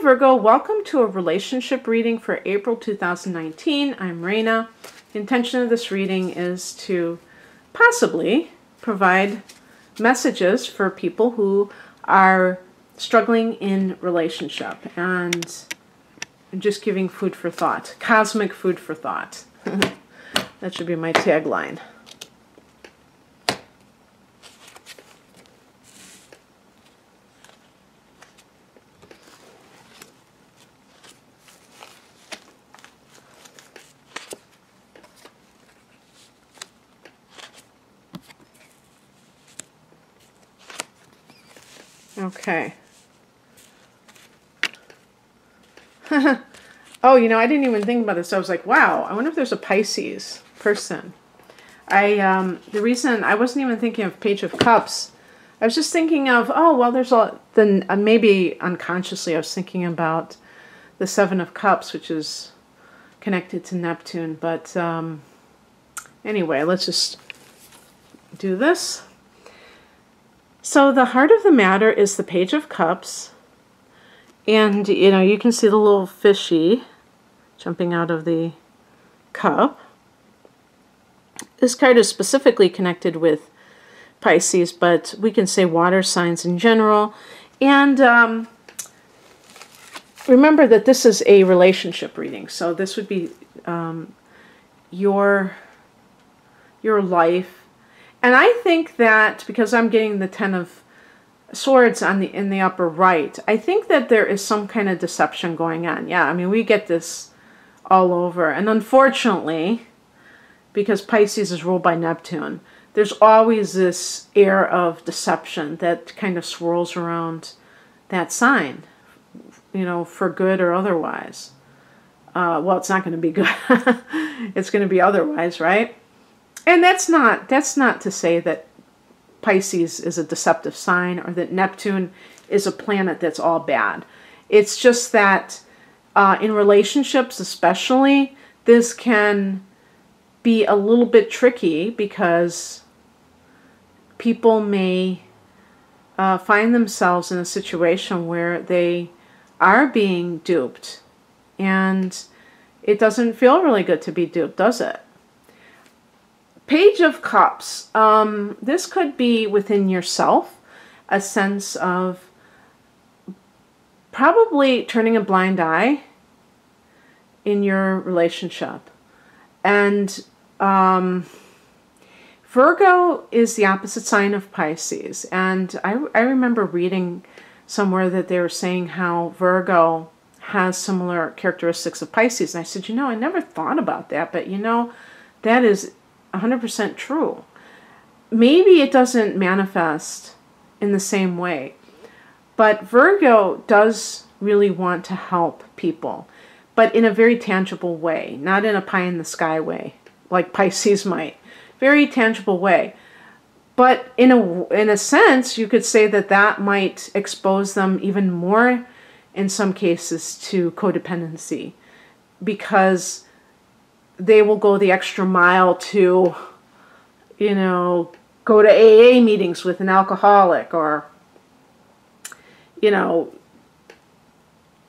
Virgo, welcome to a relationship reading for April 2019. I'm Raina. The intention of this reading is to possibly provide messages for people who are struggling in relationship, and I'm just giving food for thought, cosmic food for thought. That should be my tagline. Okay. Oh, you know, I didn't even think about this. I was like, wow, I wonder if there's a Pisces person. The reason I wasn't even thinking of Page of Cups, I was just thinking of, oh, well, there's then maybe unconsciously I was thinking about the Seven of Cups, which is connected to Neptune. But anyway, let's just do this. So the heart of the matter is the Page of Cups. And, you know, you can see the little fishy jumping out of the cup. This card is specifically connected with Pisces, but we can say water signs in general. And remember that this is a relationship reading. So this would be your life. And I think that because I'm getting the Ten of Swords in the upper right, I think that there is some kind of deception going on. Yeah, I mean, we get this all over. And unfortunately, because Pisces is ruled by Neptune, there's always this air of deception that kind of swirls around that sign, you know, for good or otherwise. Well, it's not going to be good. It's going to be otherwise, right? And that's not to say that Pisces is a deceptive sign or that Neptune is a planet that's all bad. It's just that in relationships especially, this can be a little bit tricky because people may find themselves in a situation where they are being duped. And it doesn't feel really good to be duped, does it? Page of Cups. This could be within yourself, a sense of probably turning a blind eye in your relationship. And Virgo is the opposite sign of Pisces. And I remember reading somewhere that they were saying how Virgo has similar characteristics of Pisces. And I said, you know, I never thought about that, but you know, that is 100% true. Maybe it doesn't manifest in the same way, but Virgo does really want to help people, but in a very tangible way, not in a pie-in-the-sky way, like Pisces might. Very tangible way. But in a sense, you could say that that might expose them even more, in some cases, to codependency, because they will go the extra mile to, you know, go to AA meetings with an alcoholic, or, you know,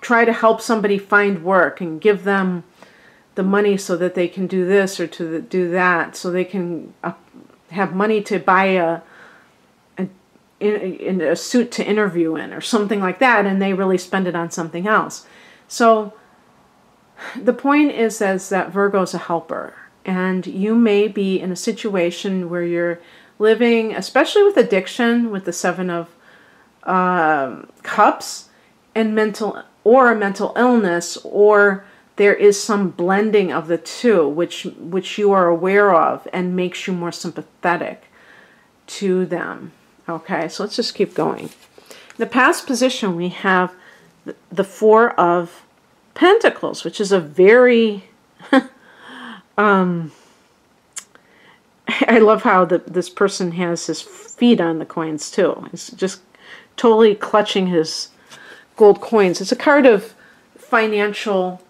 try to help somebody find work and give them the money so that they can do this or to do that, so they can have money to buy a suit to interview in or something like that, and they really spend it on something else. So the point is that Virgo is a helper, and you may be in a situation where you're living, especially with addiction, with the Seven of Cups, and mental illness, or there is some blending of the two, which you are aware of and makes you more sympathetic to them. Okay, so let's just keep going. In the past position, we have the Four of Pentacles, which is a very I love how this person has his feet on the coins too. He's just totally clutching his gold coins. It's a card of financial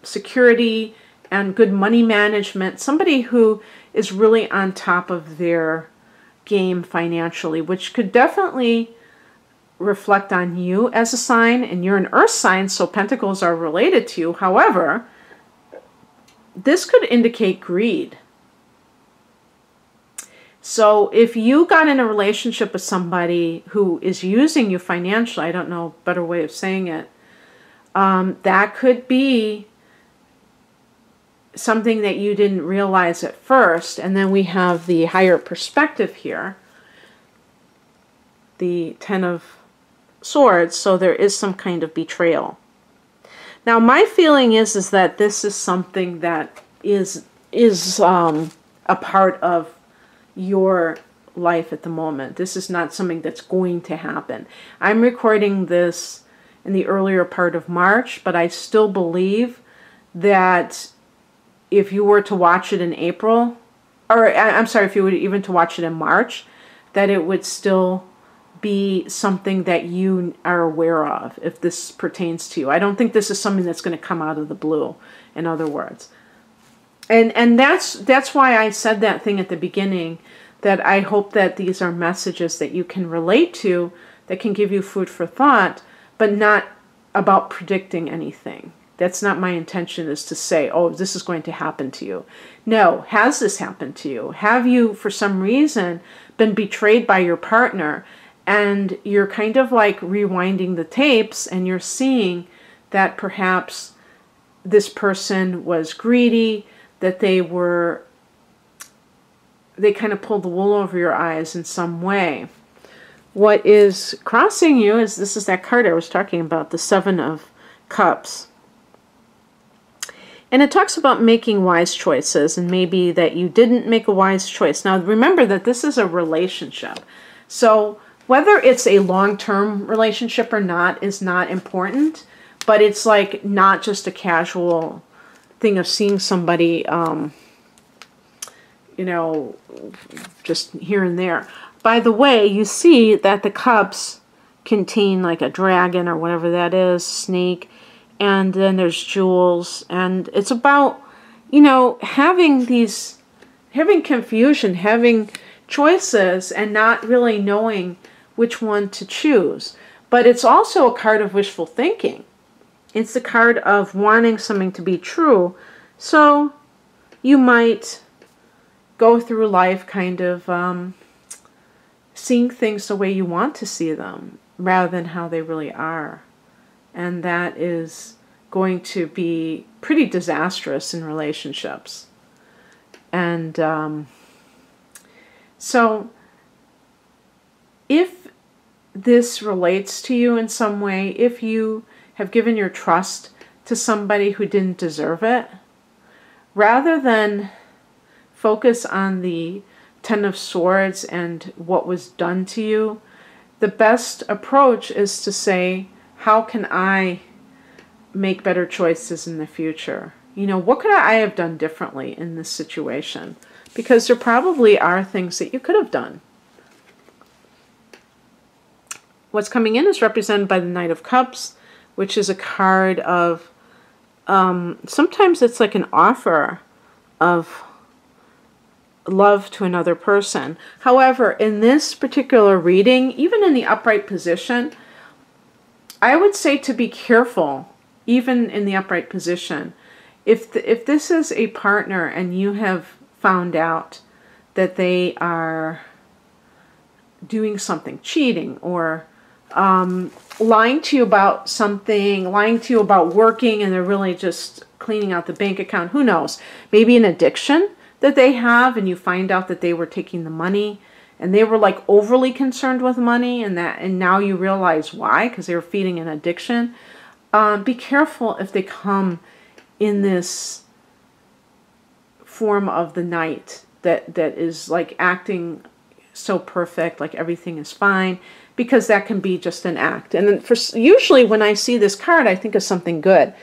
security and good money management. Somebody who is really on top of their game financially, which could definitely reflect on you as a sign, and you're an earth sign, so pentacles are related to you. However, this could indicate greed. So if you got in a relationship with somebody who is using you financially, I don't know a better way of saying it, that could be something that you didn't realize at first. And then we have the higher perspective here, the Ten of Swords, so there is some kind of betrayal. Now my feeling is that this is something that is a part of your life at the moment. This is not something that's going to happen. I'm recording this in the earlier part of March, but I still believe that if you were to watch it in April, or I'm sorry, if you were even to watch it in March, that it would still be something that you are aware of if this pertains to you. I don't think this is something that's going to come out of the blue, in other words. And that's why I said that thing at the beginning, that I hope that these are messages that you can relate to, that can give you food for thought, but not about predicting anything. That's not my intention, is to say, oh, this is going to happen to you. No, has this happened to you? Have you, for some reason, been betrayed by your partner, and you're kind of like rewinding the tapes, and you're seeing that perhaps this person was greedy, that they kind of pulled the wool over your eyes in some way. What is crossing you is, this is that card I was talking about, the Seven of Cups. And it talks about making wise choices, and maybe that you didn't make a wise choice. Now remember that this is a relationship. So whether it's a long-term relationship or not is not important, but it's like not just a casual thing of seeing somebody, you know, just here and there. By the way, you see that the cups contain like a dragon or whatever that is, snake, and then there's jewels, and it's about, you know, having confusion, having choices, and not really knowing which one to choose. But it's also a card of wishful thinking. It's the card of wanting something to be true. So you might go through life kind of seeing things the way you want to see them, rather than how they really are. And that is going to be pretty disastrous in relationships. And so if this relates to you in some way, if you have given your trust to somebody who didn't deserve it, rather than focus on the Ten of Swords and what was done to you, the best approach is to say, how can I make better choices in the future? You know, what could I have done differently in this situation? Because there probably are things that you could have done. What's coming in is represented by the Knight of Cups, which is a card of, sometimes it's like an offer of love to another person. However, in this particular reading, even in the upright position, I would say to be careful, even in the upright position. If this is a partner and you have found out that they are doing something, cheating, or lying to you about something, lying to you about working, and they're really just cleaning out the bank account, who knows? Maybe an addiction that they have, and you find out that they were taking the money, and they were like overly concerned with money, and now you realize why, because they were feeding an addiction. Be careful if they come in this form of the Knight that is like acting so perfect, like everything is fine, because that can be just an act. And then usually when I see this card, I think of something good.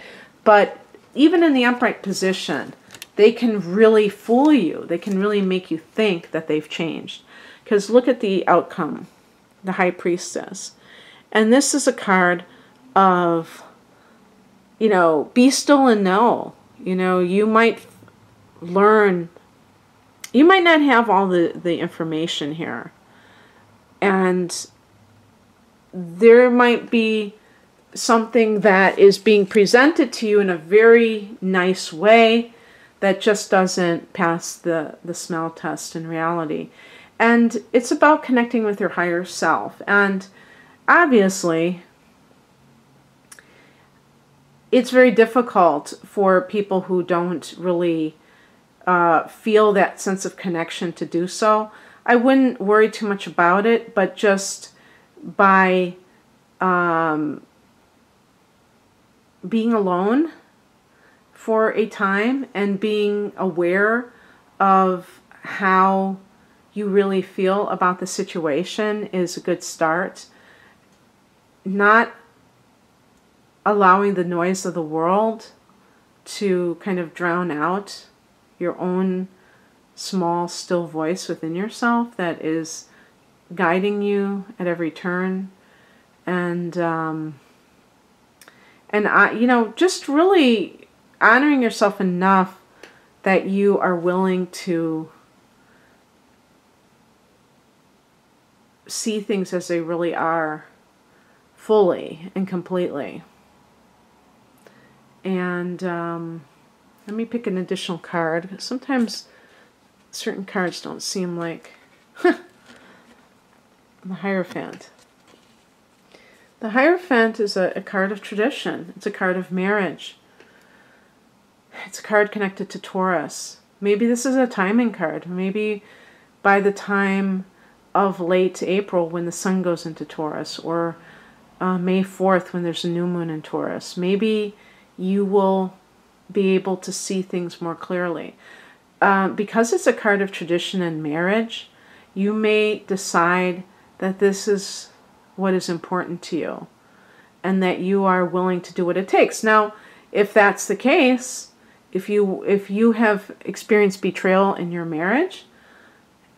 But even in the upright position, they can really fool you. They can really make you think that they've changed. Because look at the outcome, the High Priestess. And this is a card of, you know, be still and know. You know, you might learn, you might not have all the information here. And there might be something that is being presented to you in a very nice way that just doesn't pass the smell test in reality. And it's about connecting with your higher self. And obviously, it's very difficult for people who don't really feel that sense of connection to do so. I wouldn't worry too much about it, but just by being alone for a time and being aware of how you really feel about the situation is a good start. Not allowing the noise of the world to kind of drown out your own small, still voice within yourself that is guiding you at every turn. And just really honoring yourself enough that you are willing to see things as they really are, fully and completely. And let me pick an additional card. Sometimes certain cards don't seem like the Hierophant. The Hierophant is a card of tradition. It's a card of marriage. It's a card connected to Taurus. Maybe this is a timing card. Maybe by the time of late April when the sun goes into Taurus, or May 4th when there's a new moon in Taurus, maybe you will be able to see things more clearly. Because it's a card of tradition and marriage, you may decide that this is what is important to you and that you are willing to do what it takes. Now, if that's the case, if you have experienced betrayal in your marriage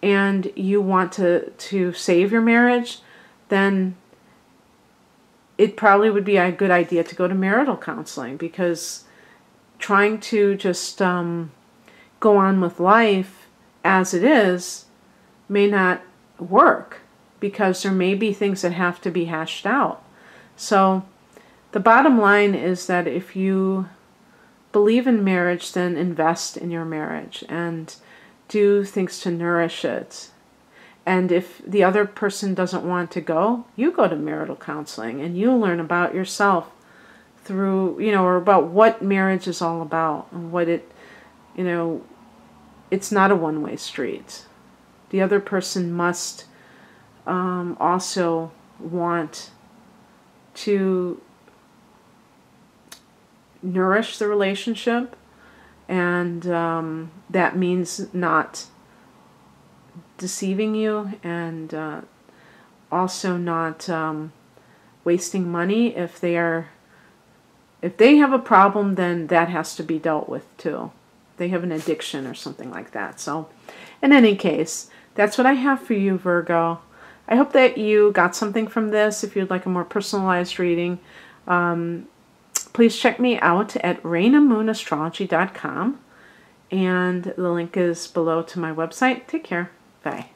and you want to save your marriage, then it probably would be a good idea to go to marital counseling, because trying to just go on with life as it is may not work, because there may be things that have to be hashed out. So the bottom line is that if you believe in marriage, then invest in your marriage and do things to nourish it. And if the other person doesn't want to go, you go to marital counseling and you learn about yourself through, or about what marriage is all about and what it's not a one-way street. The other person must also want to nourish the relationship, and that means not deceiving you, and also not wasting money. If they have a problem, then that has to be dealt with too. They have an addiction or something like that. So in any case, that's what I have for you, Virgo. I hope that you got something from this. If you'd like a more personalized reading, please check me out at rainandmoonastrology.com, and the link is below to my website. Take care. Bye.